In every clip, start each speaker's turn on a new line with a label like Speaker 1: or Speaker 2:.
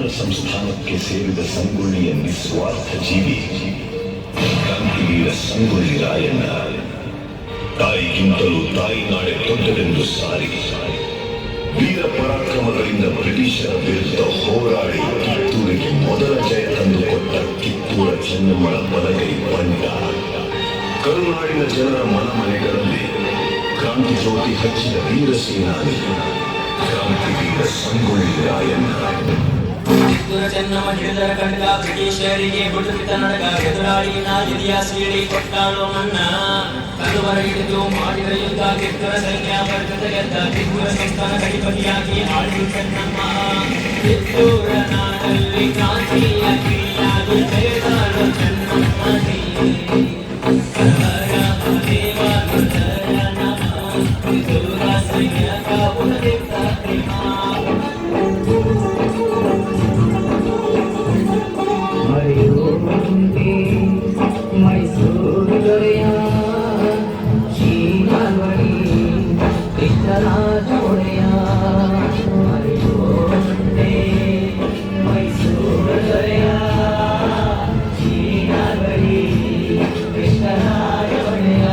Speaker 1: ಮೈಸೂರ ಸಂಸ್ಥಾನಕ್ಕೆ ಸೇರಿದ ಸಂಗೊಳ್ಳಿಯ ನಿಸ್ವಾರ್ಥ ಜೀವಿ ಕ್ರಾಂತಿವೀರ ಸಂಗೊಳ್ಳಿ ರಾಯಣ್ಣ. ತಾಯಿಗಿಂತಲೂ ತಾಯಿನಾಡೆ ದೊಡ್ಡದೆಂದು ಸಾರಿ ವೀರ ಪರಾಕ್ರಮಗಳಿಂದ ಬ್ರಿಟಿಷರ ವಿರುದ್ಧ ಹೋರಾಡಿ ಕಿತ್ತೂರಿಗೆ ಮೊದಲ ಜಯ ತಂದುಕೊಟ್ಟ ಕಿತ್ತೂರ ಚೆನ್ನಮ್ಮಳ ಬಲಗೈ ಬಂಡ. ಕರುನಾಡಿನ ಜನರ ಮನಮನೆಗಳಲ್ಲಿ ಕ್ರಾಂತಿ ಜ್ಯೋತಿ ಹಚ್ಚಿದ ವೀರ ಸೇನಾನಿ ಕ್ರಾಂತಿವೀರ ಸಂಗೊಳ್ಳಿ ರಾಯಣ್ಣ.
Speaker 2: ಕಿತ್ತೂರ ಚೆನ್ನಮ್ಮ ಹಿಡಿದರ ಖಡ್ಗ ಬ್ರಿಟಿಷರಿಗೆ ಗುಡುಕಿತ ನಡಗ ಎದುರಾಡಿ ನಾಜಿಯ ಸೀಳಿ ಕೊಟ್ಟಾಳು ಮನ್ನ. ಕಡುವರ ಹಿಡಿದು ಮಾಡಿದ ಯುದ್ಧ ಕಿತ್ತೂರ ಸೈನ್ಯ ಬರ್ಗದ ಗೆದ್ದ ಕಿತ್ತೂರ ಸಂಸ್ಥಾನ ಗಡಿಪತಿಯಾಗಿ ಆಳಿದು ಚೆನ್ನಮ್ಮ. ಕಿತ್ತೂರ ನಾಡಲ್ಲಿ ಕ್ರಾಂತಿಯ ಕಿಡಿಯಾಗಿ ಬೆಳೆದಾಳು ಚೆನ್ನಮ್ಮ. ಕಿತ್ತೂರ ಸೈನ್ಯಕ ಉಳಿದಿದ್ದ
Speaker 3: ಮೈಸೂರು ದೊರೆಯ ಶ್ರೀನಾಲ್ವಡಿ ಕೃಷ್ಣರಾಜ ಒಡೆಯ ಮೈಸೂರು ದೊರೆಯ ಶ್ರೀನಾಲ್ವಡಿ ಕೃಷ್ಣರಾಜ ಒಡೆಯ.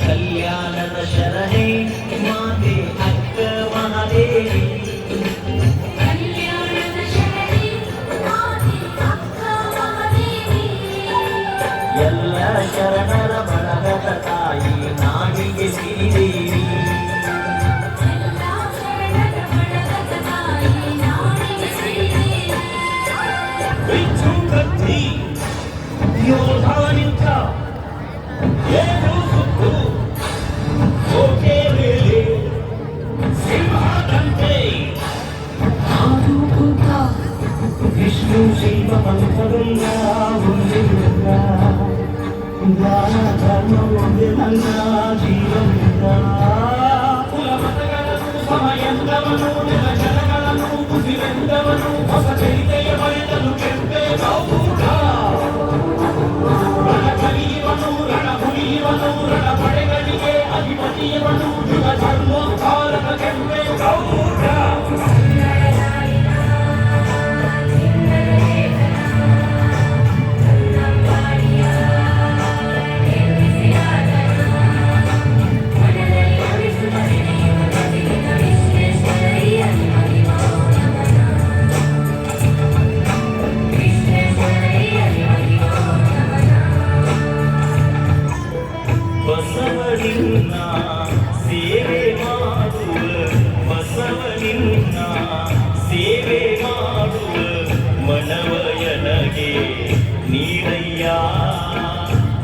Speaker 3: ಕಲ್ಯಾಣದ ಶರಣೆ ಮಾತೆ ಅಕ್ಕ ಮಹಾದೇವಿ. ಎಲ್ಲ ಶರಣರ ಬಳಗದ ತಾಯಿ ನಾಡಿಗೆ ಶ್ರೀದೇವಿ.
Speaker 2: ಬಿಚ್ಚುಗತ್ತಿ ಯೋಧನಿಂದ ಏನು ಸುತ್ತು ಓಕೆ ಮೇಲೆ ಸಿಂಹದಂತೆ
Speaker 3: ಆರು ಕೂತ
Speaker 2: ವಿಷ್ಣು ಶಿವ ಪಂಥವೆಲ್ಲ ಹೊಂದಿರುತ್ತ ದಾನ ಧರ್ಮ ಒಂದೇ ನನ್ನ ಜೀವನದ ಕುಲಮತಗಳನ್ನು ಸಮಯಂದವನು ಜನಗಳನ್ನು ಕುಸಿರೆಂದವನು ಹೊಸ ಚರಿತೆಯ ಬರೆದನು ಕೆಂಪೆ ಗೌಡ. ರಣ ಕಲಿಯುವನು ರಣ ಹುಲಿಯುವನು ರಣ ಪಡೆಗಳಿಗೆ ಅಧಿಪತಿಯವನು ಯುಗ ಧರ್ಮೋದ್ಧಾರಕ ಕೆಂಪೆ ಗೌಡ. ಬಸವನಿನ್ನ ಸೇವೆ ಮಾಡುವ ಬಸವನಿನ್ನ ಸೇವೆ ಮಾಡುವ ಮನವಯನಗೆ ನೀಡಯ್ಯ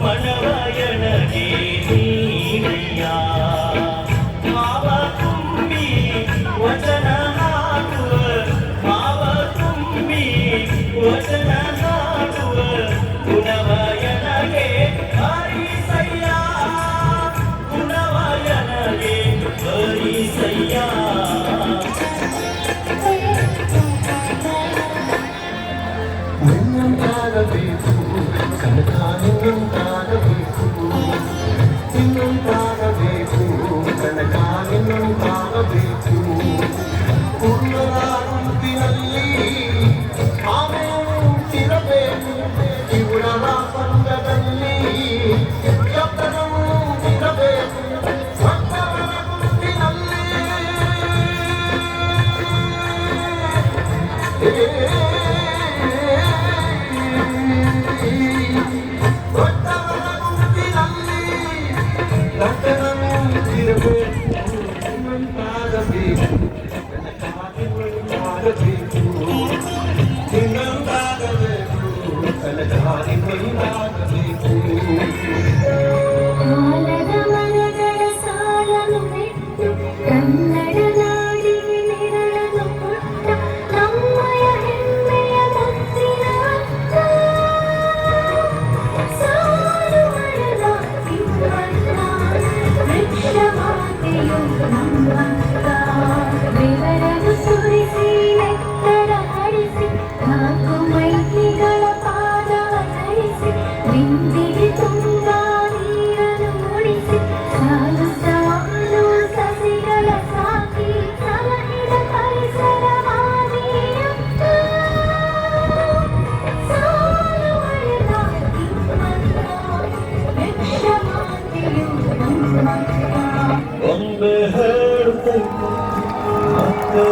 Speaker 2: ಮನವಯನಗೆ ನೀಡಯ್ಯ. ಮಾವ ತುಂಬಿ ವಚನ ಹಾಡುವ ಮಾವ ತುಂಬಿ ವಚನ ಹಾಡುವ ಗುಣವಯನಗೆ ಹರಿಸಯ್ಯ ಗುಣವಯನಗೆ ಹರಿಸಯ್ಯ.
Speaker 4: ನಿನ್ನಂತಾಗಬೇಕು ಕನಕ ನಿನ್ನಂತಾಗಬೇಕು ನಿನ್ನಂತಾಗಬೇಕು ಕನಕ ನಿನ್ನಂತಾಗಬೇಕು. ಪೂರ್ಣರಾಗುತ್ತಿನಲ್ಲಿ ಆಮೇಲೆ ಇವರ ಸಂಘದಲ್ಲಿ ಶಬ್ದಗಳು ಇರಬೇಕು. ಭಕ್ತವರ ಗುಂಪಿನಲ್ಲಿ ಭಕ್ತವರ ಗುಂಪಿನಲ್ಲಿ ಭಕ್ತರನ್ನು ಇರಬೇಕು. ನಿನ್ನಂತಾಗಬೇಕು ಕನಕಾಗಬೇಕು ನಿನ್ನಂತಾಗಬೇಕು ಕನಕಾಗಬೇಕು.
Speaker 5: ಕಾಲದ ಮರಗಳ ಸಾಲನ್ನು ನೆಟ್ಟು ಕನ್ನಡ ನಾಡಿಗೆ ನೆರಳನ್ನು ಕೊಟ್ಟ ನಮ್ಮಯ ಹೆಣ್ಣು
Speaker 3: ಮತ್ತೆ